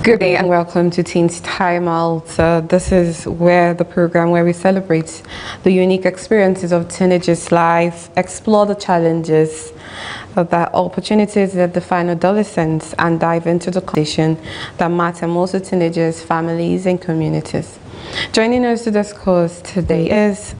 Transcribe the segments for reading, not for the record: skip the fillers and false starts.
Good day and welcome to Teens Timeout. This is the program where we celebrate the unique experiences of teenagers' life, explore the challenges, the opportunities that define adolescence, and dive into the condition that matter most to teenagers, families, and communities. Joining us to discuss today is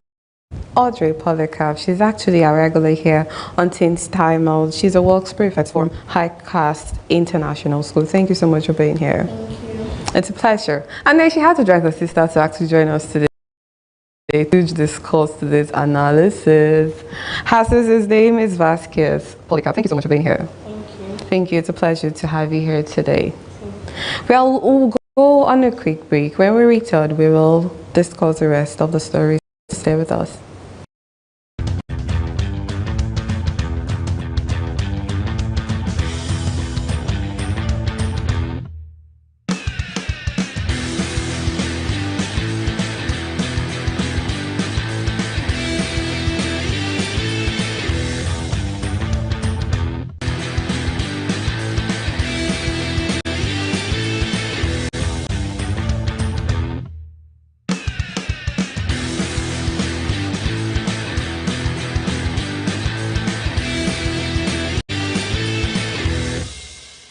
Audrey Polycarp. She's actually a regular here on Teens Timeout. She's a works prefect for Highcast International School. Thank you so much for being here. Thank you. It's a pleasure. And then she had to drag her sister to actually join us today to discuss today's analysis. Her sister's name is Vasquez. Polycarp, thank you so much for being here. Thank you. Thank you. It's a pleasure to have you here today. Well, we'll go on a quick break. When we return, we will discuss the rest of the story. Stay with us.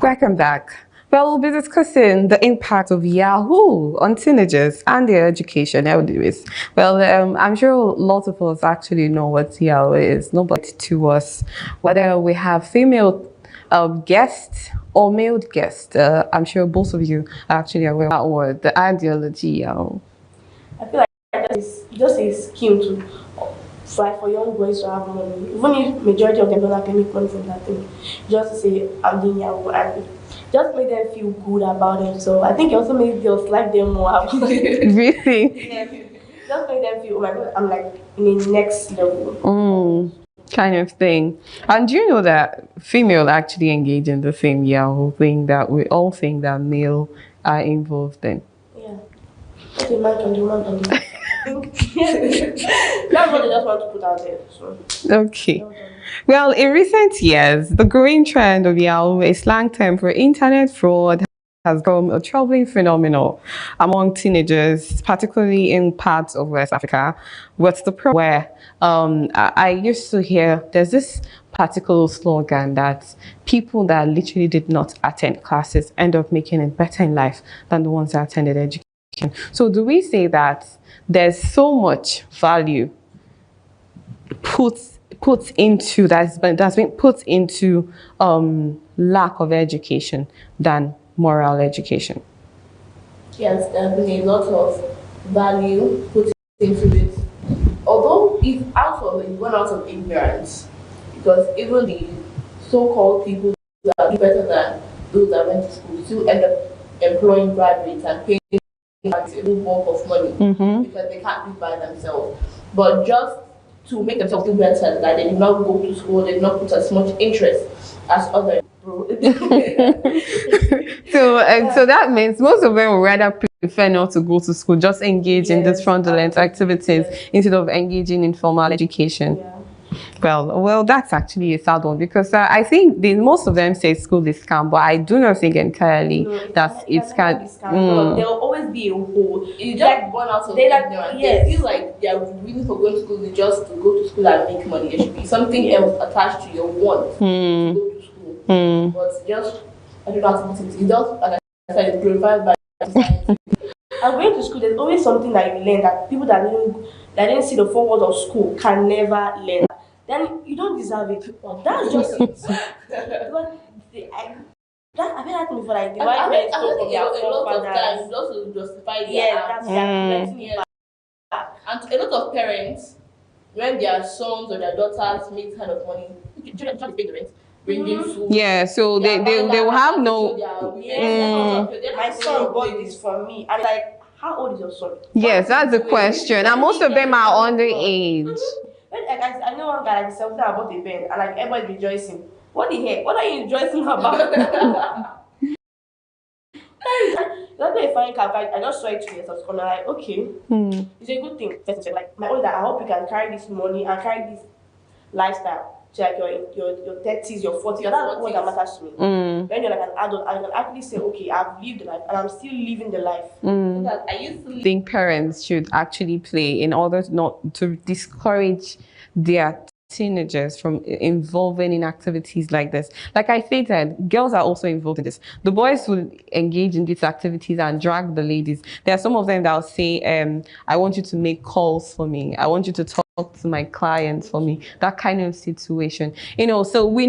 Welcome back. Well, we'll be discussing the impact of Yahoo on teenagers and their education. Anyways, well, I'm sure lots of us actually know what Yahoo is. Nobody to us, whether we have female guests or male guests. I'm sure both of you are actually aware of that word, the ideology Yahoo. I feel like that is just a scheme to for young boys to have money. Even if majority of them don't have any money from that thing, just to say I'm doing Yahoo and just make them feel good about it. So I think it also makes girls like them more. Really? Yeah. Just make them feel, oh my god, I'm like in the next level. Kind of thing. And do you know that female actually engage in the same Yahoo thing that we all think that male are involved in? Yeah. What the man can do, man can do. That's what they just want to put out there. So. Okay. Well, in recent years, the growing trend of Yahoo, a slang term for internet fraud, has become a troubling phenomenon among teenagers, particularly in parts of West Africa. What's the problem? Where I used to hear there's this particular slogan that people that literally did not attend classes end up making it better in life than the ones that attended education. So do we say that there's so much value put into that's been put into lack of education than moral education? Yes, there's been a lot of value put into it. Although it's went out of ignorance, because even the so-called people that do better than those that went to school still end up employing graduates and paying a big bulk of money because they can't live by themselves. But just to make themselves feel better, that they did not go to school, they did not put as much interest as others. So that means most of them would rather prefer not to go to school, just engage in these fraudulent activities instead of engaging in formal education. Yeah. Well, that's actually a sad one because I think most of them say school is scam, but I do not think entirely that it's scam. There will always be a hole. You just born out of ignorance. They feel like they are really for going to school is just to go to school and make money. There should be something else attached to your want to go to school. But just, I don't know how to put it. It's just, like I said, it's glorified by society. And going to school, there's always something that you learn that people that didn't see the 4 walls of school can never learn. Then you don't deserve it. That's just it. I've been asking before, like, the white men spoke of their forefathers. Just to justify their Yeah, that's And a lot of parents, when their sons or their daughters make kind of money, children pay the rent, bringing food. Yeah, so they will have no. My son bought this for me, and like, how old is your son? Yes, that's the question. And most of them are underage. I know one guy like something about a band, and like everybody's rejoicing. What the heck? What are you rejoicing about? That's a fine car. I just saw it 2 years ago. I'm like, okay, it's a good thing. Like my older, I hope you can carry this money and carry this lifestyle. So like you're in your 30s, your 40s, that's what that matters to me. When you're like an adult, I can actually say, okay, I've lived the life and I'm still living the life. That I used to Think parents should actually play in order not to discourage their teenagers from involving in activities like this. Like I stated, girls are also involved in this. The boys will engage in these activities and drag the ladies. There are some of them that will say, I want you to make calls for me. I want you to talk to my clients for me. That kind of situation. So we